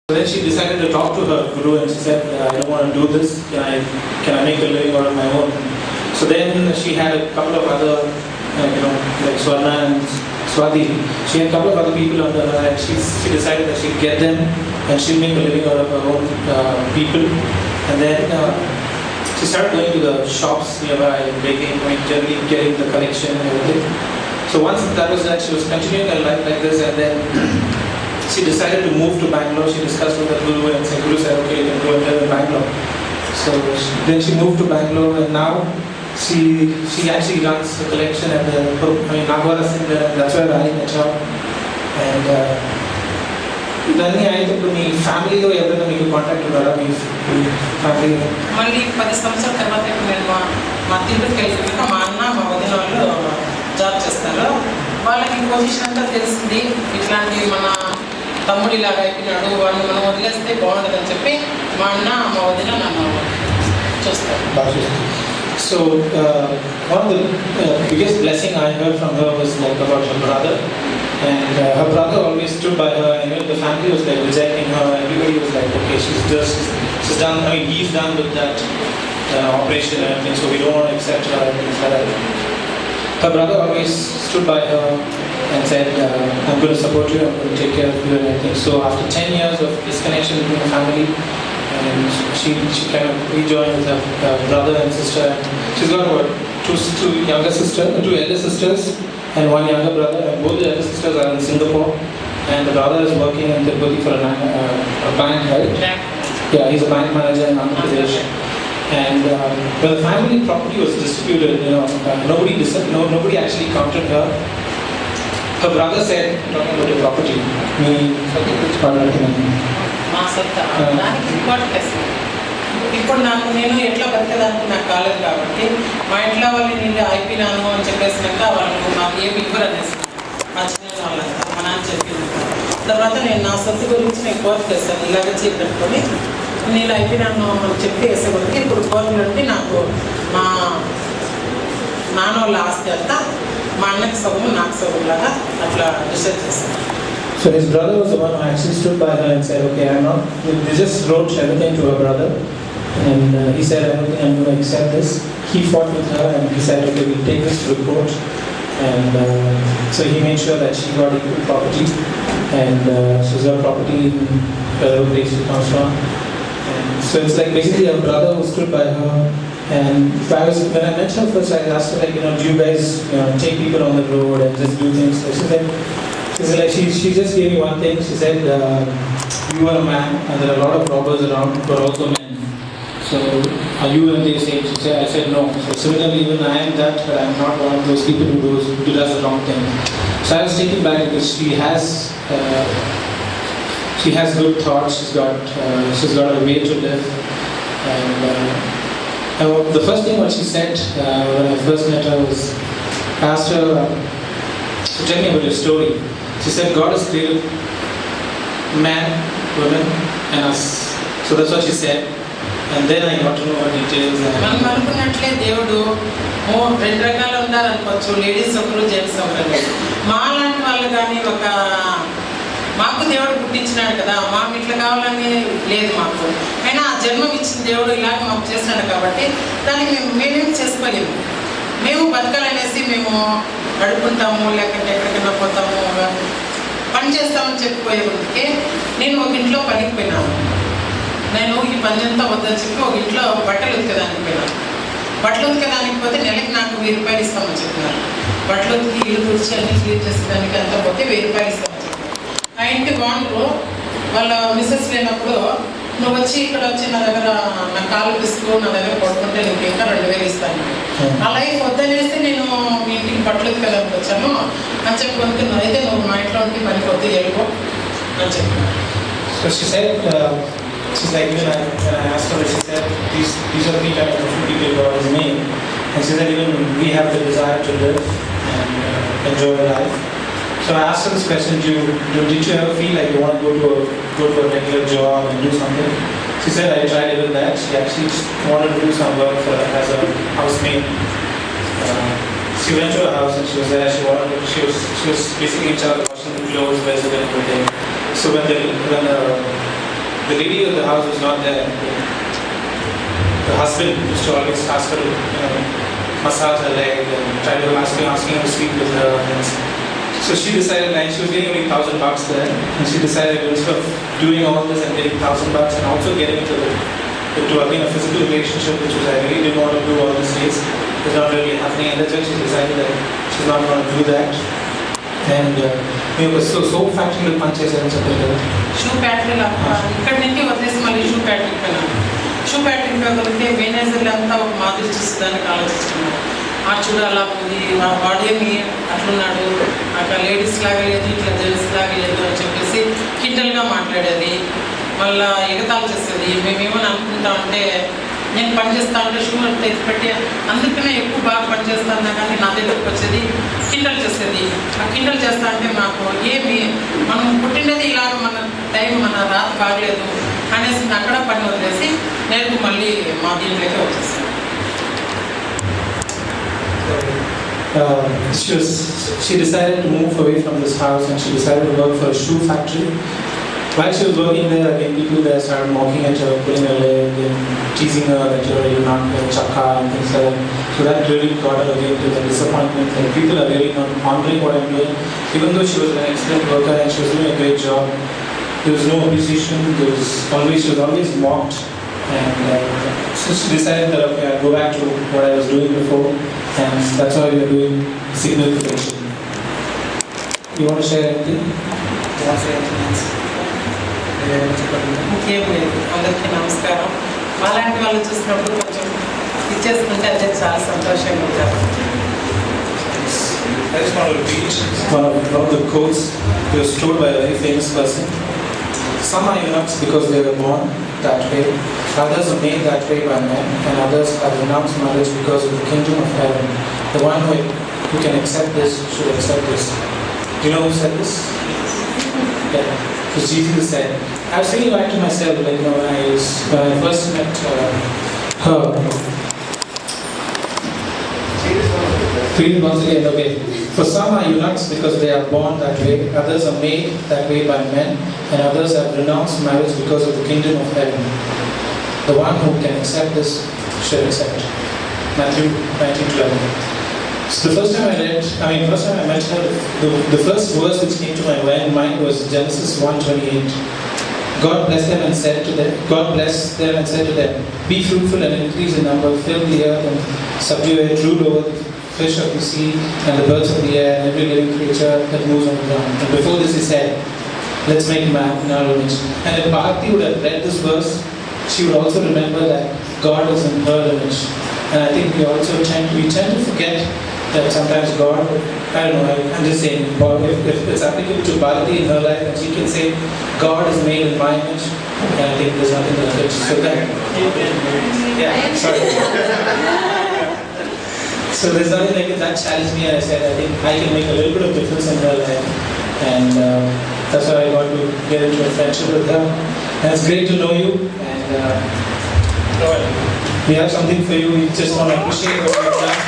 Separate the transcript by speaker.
Speaker 1: Then she decided to talk to her guru and she said, I don't want to do this. Can I make a living out of my own? So then she had a couple of other, like Swarna and Swati. She had a couple of other people under her and she decided that she'd get them and she'd make a living out of her own people. And then she started going to the shops nearby and generally getting the collection and everything. So once that was done, she was continuing her life like this, and then she decided to move to Bangalore. She discussed with the Guru and the Guru said, okay, you can go and live in Bangalore. So then she moved to Bangalore and now she actually runs the collection at the Nagwara Center, and that's where I met her. And then I took to me family or everything you contact with her, family.
Speaker 2: మళ్ళీ 10 సంవత్సరాల తర్వాత నేను మా తిరుపతికి వెళ్ళిపోయాక మా అన్న మా వదిన వాళ్ళు జాబ్ చేస్తారు. వాళ్ళకి పొజిషన్ అంతా తెలిసింది, ఇట్లాంటి మన తమ్ముడిలాగా అయిపోయినాడు, వాడిని మనం వదిలేస్తే బాగుంటుందని చెప్పి మా అన్న మా వదిన నన్ను చూస్తారు.
Speaker 1: So one of the biggest blessing I heard from her was like about her brother, and her brother always stood by her, and the family was like rejecting her. Everybody was like, okay, she's done. I mean, he's done with that operation and everything, so we don't want to accept her and things like that. Her brother always stood by her and said, I'm going to support you, I'm going to take care of you and everything. So after 10 years of disconnection between the family, and she kind of rejoined with her brother and sister. She's got about two elder sisters and one younger brother, and both the elder sisters are in Singapore, and the brother is working in Tirupati for a bank, right? Yeah, he's a bank manager in Andhra Pradesh. And when the family property was distributed, nobody actually counted her. Her brother said, talking about the property,
Speaker 2: మా సొంత దానికి importance. ఇప్పుడు నేను ఎట్లా బతికేదానికి నాకు కాలేదు కాబట్టి మా ఇంట్లో వాళ్ళు నేను అయిపోయినాను అని చెప్పేసినాక వాళ్ళు నాకు ఏమి ఇవ్వరు అనేసి మా చిన్న వాళ్ళంతా మా నాన్న చెప్పింది. తర్వాత నేను నా సొంత గురించి నేను కోర్టు వేస్తాను, ఇలాగ చేపెట్టుకొని నేను అయిపోయినాను అని చెప్పి వేసేకొద్ది ఇప్పుడు కోర్టులు అంటే నాకు మా నాన్న వాళ్ళ ఆస్తి అంతా మా అన్నకి సగము నాకు సగం లాగా అట్లా డిసైడ్ చేస్తాను.
Speaker 1: So his brother was the one who actually stood by her and said, okay, they just wrote everything to her brother, and he said, I don't think I'm going to accept this. He fought with her and he said, okay, we'll take this to the court. And so he made sure that she got equal property, and she's got property in wherever place she comes from. And so it's like basically her brother who stood by her. And when I met her first, I asked her, like, do you guys take people on the road and just do things? She just gave me one thing. She said, you are a man and there are a lot of robbers around who are also men. So are you in the same? I said no. So similarly, even I am that, but I am not one of those people who does the wrong thing. So I was taken back because she has good thoughts. She's got a way to live. And the first thing what she said when I first met her was, I asked her, so tell me about your story. She said, God has created man, women and us. So that's what she said. And then I got to know her details.
Speaker 2: మనం అనుకున్నట్లే దేవుడు రెండు రకాలు ఉండాలనుకోవచ్చు, ladies ఒకరు gents ఒకరు. మా లాంటి వాళ్ళు కానీ మాకు దేవుడు పుట్టించినాడు కదా, మాకు ఇట్లా కావాలని లేదు మాకు. అయినా ఆ జన్మం ఇచ్చిన దేవుడు ఇలాగ మాకు చేసినాడు కాబట్టి దానికి మేమేం చేసుకోలేము. మేము బతకాలనేసి మేము అడుక్కుంటాము, లేకుంటే ఎక్కడికైనా పోతాము, పని చేస్తామని చెప్పిపోయే ముందుకే నేను ఒక ఇంట్లో పనికి పోయినాను. నేను ఈ పని అంతా వద్దని చెప్పి ఒక ఇంట్లో బట్టలు ఉతికేదానికి పోయినాను. బట్టలు ఉతికేదానికి పోతే నెలకి నాకు 1000 రూపాయలు ఇస్తామని చెప్పినారు. బట్టలు ఉతికి ఇల్లు తుడిచి అన్ని క్లీన్ చేసేదానికి అంతా పోతే 1000 రూపాయలు ఇస్తామని చెప్పినారు. ఆ ఇంటి ఓనరు వాళ్ళ మిస్సెస్ లేనప్పుడు, నువ్వు వచ్చి ఇక్కడ వచ్చి నా దగ్గర నా కాలు పిసుకు నా దగ్గర పడుకుంటే నీకు ఇంకా 2000 ఇస్తాను. ఆ లైఫ్ వద్దనేసి నేను మీ ఇంటికి బట్టలు ఉతికేదానికి వచ్చాను అని చెప్పుకుంటున్నాను. అయితే నువ్వు మా ఇంట్లో ఉంటే పని కొద్ది వెళ్ళిపో అని చెప్పినాను.
Speaker 1: So she said, she's like, when I asked her, she said, these are the kind of people God has made. And she said, even we have the desire to live and enjoy life. So I asked her this question, did you ever feel like you want to go to a regular job and do something? She said, I tried even that. She actually just wanted to do some work as a housemaid. She went to her house and she was there. She was basically in charge of washing the clothes, basically everything. So when the the lady of the house was not there. The husband used to always ask her to, massage her leg and try to asking her to sleep with her. And so she decided, and she was getting only $1,000 there, and she decided instead of doing all this and getting $1,000 and also getting into again a physical relationship, which was I really didn't want to do all these days. It's not really happening, and that's when she decided that she's not going to do that. And so factory పనిచేశారని చెప్పారు కదా.
Speaker 2: Shoe ఫ్యాక్టరీలో ఇక్కడ నుంచి వదిలేసి మళ్ళీ shoe ఫ్యాక్టరీకి వెళ్ళాను. Shoe ఫ్యాక్టరీకి వెళ్ళగలిగితే మేనేజర్లు అంతా ఒక మాదిరి చూసేదానికి ఆలోచిస్తున్నారు. ఆ చూడు అలా ఉంది, వాడేమి అట్లున్నాడు, అక్కడ లేడీస్ లాగా లేదు, ఇట్లా జెంట్స్ లాగా లేదు అని చెప్పేసి కింటల్గా మాట్లాడేది. మళ్ళీ ఎగతాలు చేసేది. మేమేమని అనుకుంటామంటే నేను పనిచేస్తా ఉంటే షూ పెట్టి అందుకనే ఎక్కువ బాగా పనిచేస్తాను కానీ నా దగ్గరకు వచ్చేది కిండల్ చేసేది. ఆ కిండల్ చేస్తా అంటే మాకు ఏమి మనం పుట్టినది ఇలాగ మన టైం మన రాత బాగలేదు అనేసి అక్కడ పని వదిలేసి నేను మళ్ళీ మా దీంట్లోకి వచ్చేసాను.
Speaker 1: She decided to move away from this house and she decided to work for a shoe factory. While she was working there, again, people there started mocking at her, pulling her leg and teasing her that you're not chakka and things like that. So that really got her again to the disappointment that people are really not honoring what I'm doing. Even though she was an excellent worker and she was doing a great job, there was no appreciation, she was always mocked. And so she decided that, okay, I'll go back to what I was doing before, and that's why we are doing signal protection. You want to share anything? You want to say anything else?
Speaker 2: ఇంకేం లేదు. అందరికీ నమస్కారం. అలాంటి వాళ్ళు చూసినప్పుడు కొంచెం ఇచ్చేసుకుంటే అదే చాలా సంతోషంగా ఉంటారు.
Speaker 1: I just want to repeat one of the quotes that was told by a very famous person. Some are eunuchs because they were born that way, others are made that way by men, and others have renounced marriage because of the kingdom of heaven. The one who can accept this should accept this. Do you know who said this? Yeah. So Jesus said, I was thinking back to myself, like, when I first met her. Once again, okay. For some are eunuchs because they are born that way, others are made that way by men, and others have renounced marriage because of the kingdom of heaven. The one who can accept this should accept. Matthew 19:12. So the first time I met her, the first verse which came to my mind was Genesis 1:28. God blessed them and said to them, be fruitful and increase in number, fill the earth and subdue it, rule over the fish of the sea and the birds of the air and every living creature that moves on the ground. And before this he said, let's make man in our image. And if Bharathi would have read this verse, she would also remember that God is in her image. And I think we tend to forget that sometimes God, I don't know, I'm just saying, if it's applicable to Bharathi in her life, and she can say, God is made in my image, and I think there's nothing like it. So that, yeah, sorry. So there's nothing like it that challenged me, and I said, I think I can make a little bit of difference in her life, and that's why I got to get into a friendship with her. And it's great to know you, and we have something for you. We just want to appreciate what you've done.